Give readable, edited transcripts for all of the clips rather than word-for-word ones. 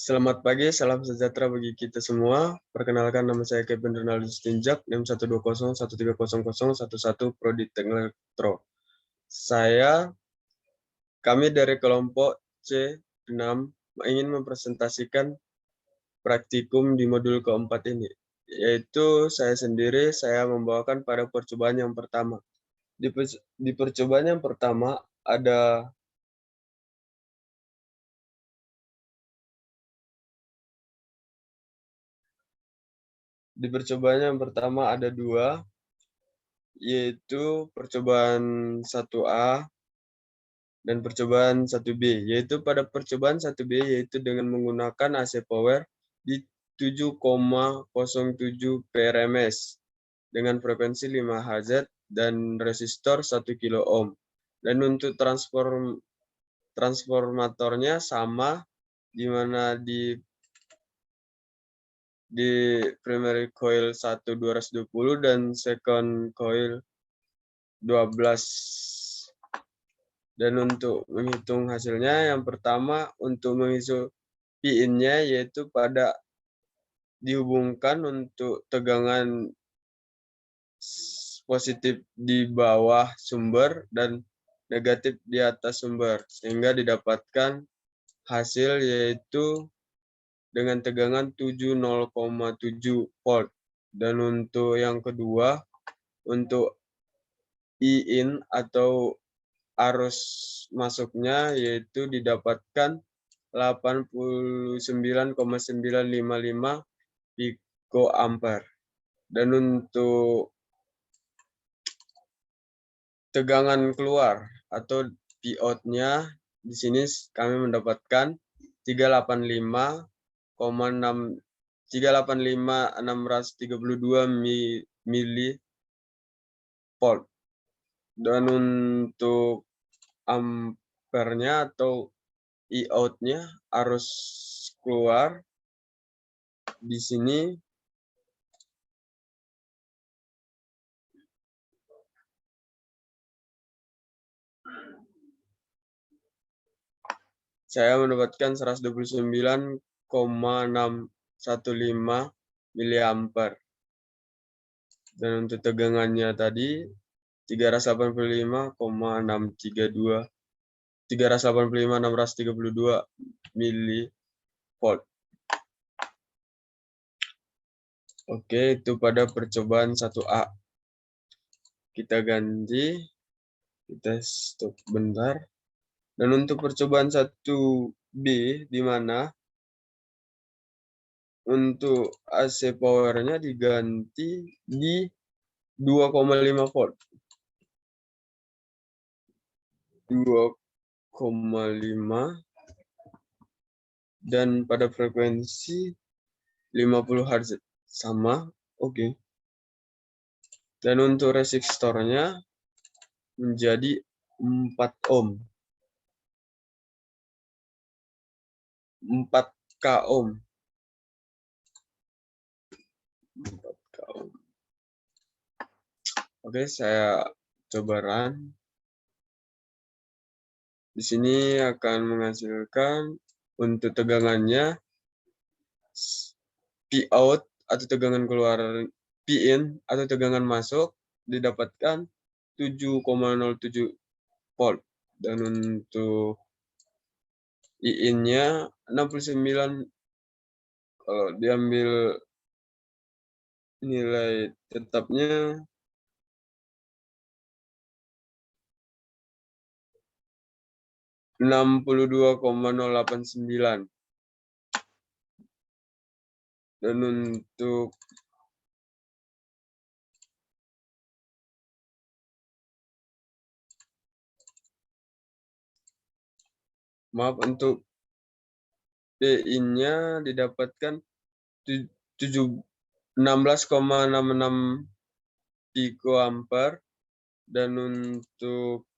Selamat pagi, salam sejahtera bagi kita semua. Perkenalkan, nama saya Kevin Ronaldus Tinjak, NIM 120130011, Prodi Teknik Elektro. Kami dari kelompok C6 ingin mempresentasikan praktikum di modul keempat ini, yaitu saya membawakan pada percobaan yang pertama. Di percobaan yang pertama ada dua, yaitu percobaan 1A dan percobaan 1B, yaitu pada percobaan 1B yaitu dengan menggunakan AC power di 7,07 PRMS dengan frekuensi 5 Hz dan resistor 1 kilo ohm. Dan untuk transformatornya sama, di mana di primary coil 1 220 dan second coil 12. Dan untuk menghitung hasilnya, yang pertama untuk menghitung Pin-nya yaitu dihubungkan untuk tegangan positif di bawah sumber dan negatif di atas sumber, sehingga didapatkan hasil yaitu dengan tegangan 70,7 volt. Dan untuk yang kedua, untuk In atau arus masuknya yaitu didapatkan 89,955 pikoampere. Dan untuk tegangan keluar atau Pout-nya di sini kami mendapatkan 385,632 milivolt. Dan untuk ampernya atau Iout-nya, arus keluar di sini saya mendapatkan 129,615 miliampere. Dan untuk tegangannya tadi 385,632 milivolt. Oke, itu pada percobaan 1A. Kita ganti, kita stop bentar. Dan untuk percobaan 1B, di mana untuk AC powernya diganti di 2,5 volt. 2,5 dan pada frekuensi 50 Hz. Sama, oke. Dan untuk resistornya menjadi 4 ohm. 4K ohm. 4K ohm. Oke, saya coba run. Di sini akan menghasilkan untuk tegangannya Pout atau tegangan keluar, Pin atau tegangan masuk didapatkan 7,07 volt. Dan untuk In-nya 69, kalau diambil nilai tetapnya 62,089. Dan untuk Pin-nya didapatkan 16,66 pikoampere. Dan untuk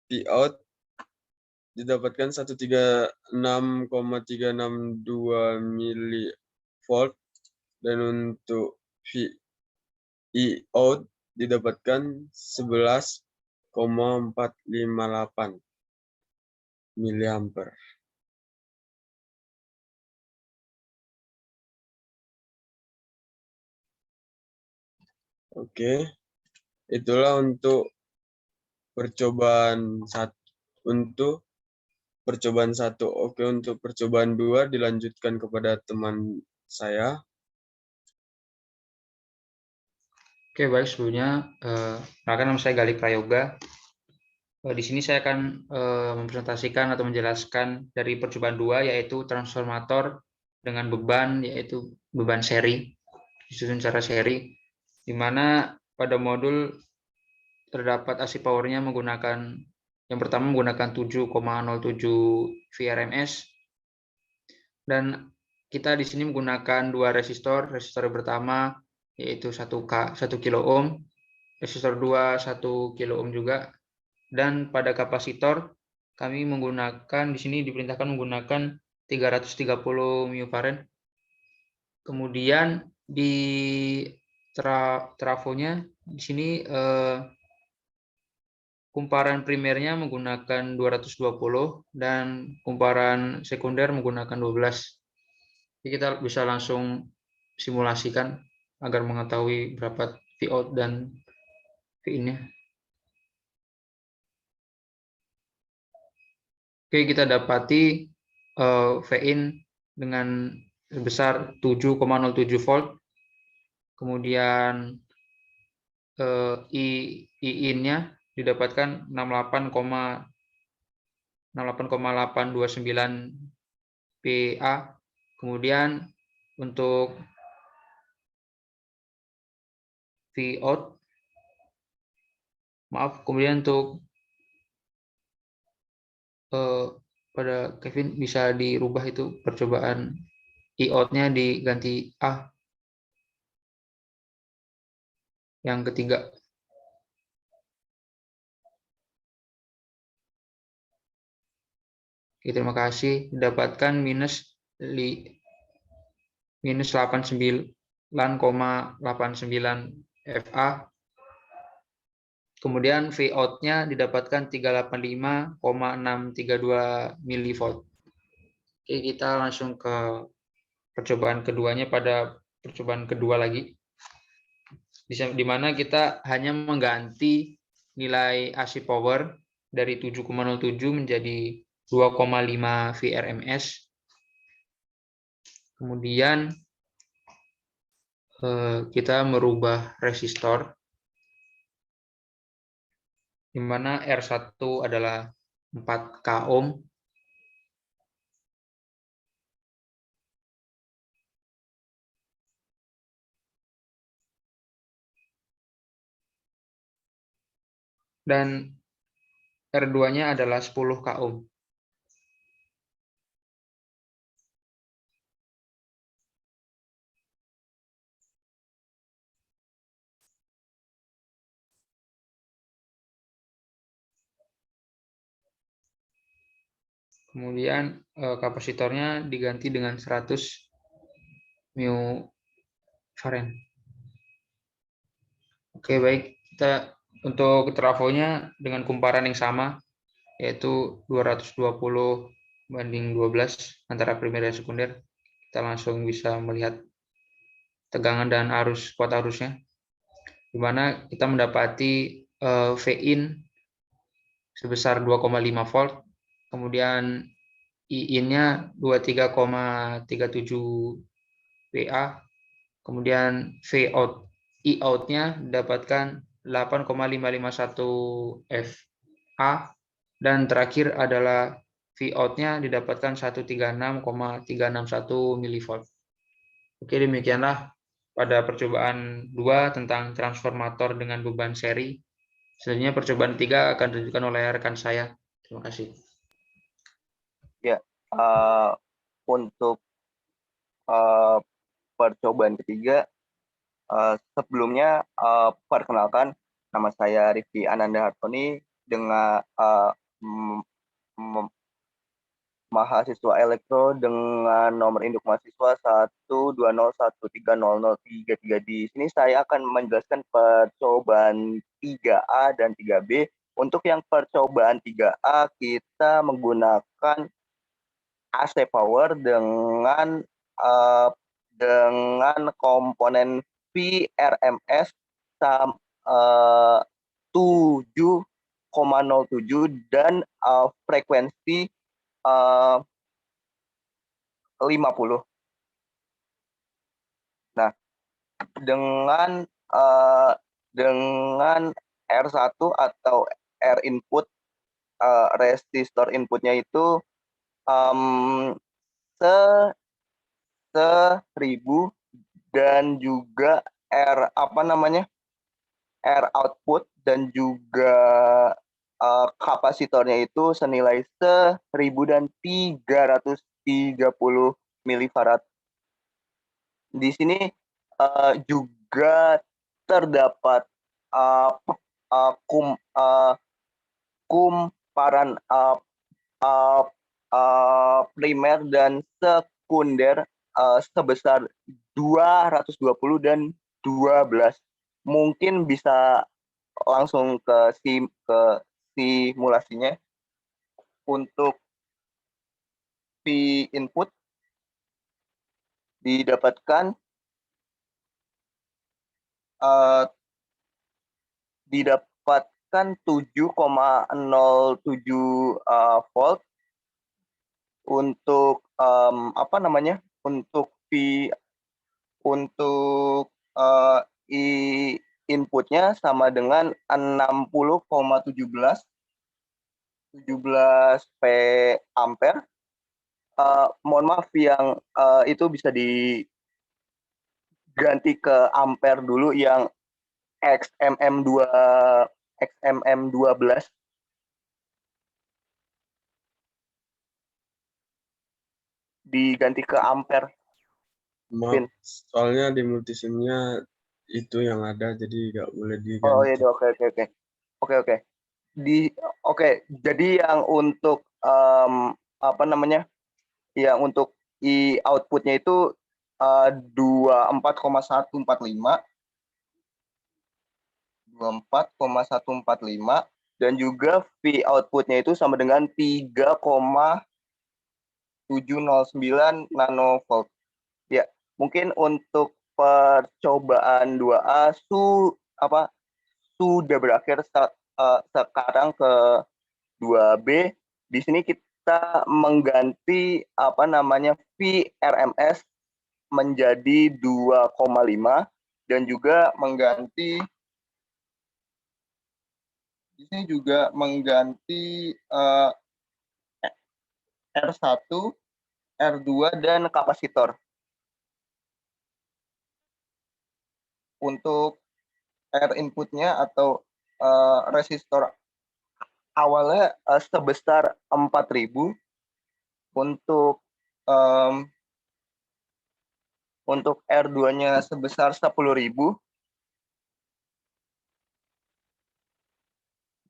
Pout didapatkan 136,362 milivolt. Dan untuk Iout didapatkan 11,458 miliampere. Oke, itulah untuk percobaan satu. Untuk percobaan satu. Oke, untuk percobaan 2 dilanjutkan kepada teman saya. Oke, baik. Sebelumnya, perkenalkan nama saya Galih Prayoga. Di sini saya akan mempresentasikan atau menjelaskan dari percobaan 2, yaitu transformator dengan beban, yaitu beban seri, disusun secara seri, di mana pada modul terdapat AC power-nya menggunakan, yang pertama menggunakan 7,07 VRMS, dan kita di sini menggunakan 2 resistor. Resistor pertama yaitu 1 kilo ohm, resistor 2 1 kilo ohm juga, dan pada kapasitor kami menggunakan, di sini diperintahkan menggunakan 330 microfarad. Kemudian di trafonya di sini kumparan primernya menggunakan 220 dan kumparan sekunder menggunakan 12. Jadi kita bisa langsung simulasikan agar mengetahui berapa Vout dan Vin-nya. Oke, kita dapati Vin dengan sebesar 7,07 volt. Kemudian I-in-nya didapatkan 68,829 PA. Kemudian untuk Vout, kemudian untuk pada Kevin bisa dirubah itu percobaan I-out-nya diganti A yang ketiga. Oke, terima kasih. Dapatkan minus 89,89 FA. Kemudian Vout-nya didapatkan 385,632 milivolt. Oke, kita langsung ke percobaan keduanya. Pada percobaan kedua lagi, di mana kita hanya mengganti nilai AC power dari 7,07 menjadi 2,5 VRMS. Kemudian kita merubah resistor, di mana R1 adalah 4K ohm. Dan R2-nya adalah 10K ohm. Kemudian kapasitornya diganti dengan 100 microfarad. Oke, baik. Kita untuk trafonya dengan kumparan yang sama, yaitu 220 banding 12 antara primer dan sekunder. Kita langsung bisa melihat tegangan dan kuat arusnya, di mana kita mendapati Vin sebesar 2,5 volt, kemudian I-in-nya 23,37 VA, kemudian I-out-nya didapatkan 8,551 FA, dan terakhir adalah Vout-nya didapatkan 136,361 milivolt. Oke, demikianlah pada percobaan 2 tentang transformator dengan beban seri. Selanjutnya percobaan 3 akan dilanjutkan oleh rekan saya. Terima kasih. Ya, untuk percobaan ketiga, sebelumnya perkenalkan, nama saya Rifki Ananda Hartoni dengan mahasiswa elektro dengan nomor induk mahasiswa 120130033. Di sini saya akan menjelaskan percobaan 3A dan 3B. Untuk yang percobaan 3A kita menggunakan AC power dengan komponen VRMS 7,07 dan frekuensi 50. Nah, dengan R1 atau R input, resistor inputnya itu 1000 dan juga R output dan juga kapasitornya itu senilai 1330 milifarad. Di sini juga terdapat kumparan primer dan sekunder sebesar 220 dan 12. Mungkin bisa langsung ke simulasinya. Untuk P input didapatkan 7,07 volt. Untuk inputnya sama dengan 60,17 P ampere. Mohon maaf yang itu bisa diganti ke ampere dulu yang XMM12 diganti ke ampere. Maaf, soalnya di multisimnya itu yang ada, jadi nggak boleh diganti. Oh iya, oke. Jadi yang untuk yang untuk outputnya itu 24,145 dan juga V outputnya itu sama dengan 3,709 nanovolt. Ya, mungkin untuk percobaan 2A sudah berakhir. Sekarang ke 2B. Di sini kita mengganti VRMS menjadi 2,5 dan juga mengganti di sini juga mengganti R1, R2 dan kapasitor. Untuk R inputnya atau resistor awalnya sebesar 4000. Untuk R2-nya sebesar 10.000.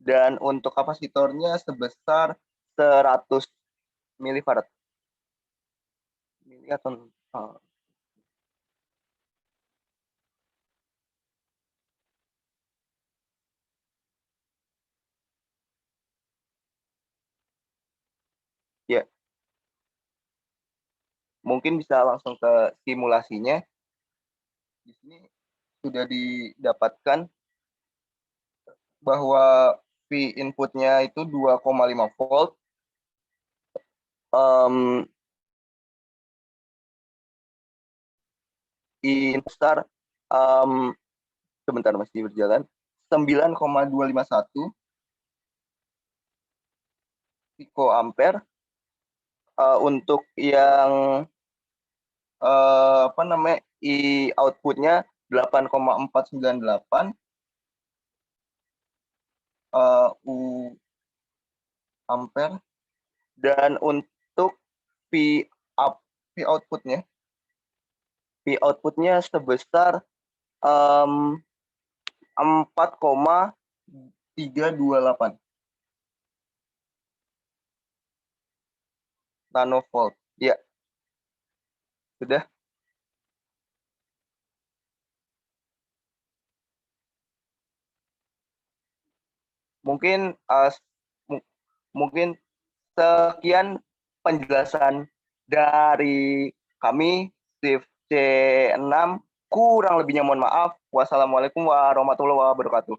Dan untuk kapasitornya sebesar 100 milifarad. Ya. Mungkin bisa langsung ke simulasinya. Di sini sudah didapatkan bahwa V inputnya itu 2,5 volt. Besar sebentar masih berjalan 9,251 picoampere. Untuk yang outputnya 8,498 ampere. Dan untuk V outputnya sebesar 4,328 nanovolt. Ya, sudah. Mungkin sekian penjelasan dari kami shift C6 Kurang lebihnya mohon maaf. Wassalamualaikum warahmatullahi wabarakatuh.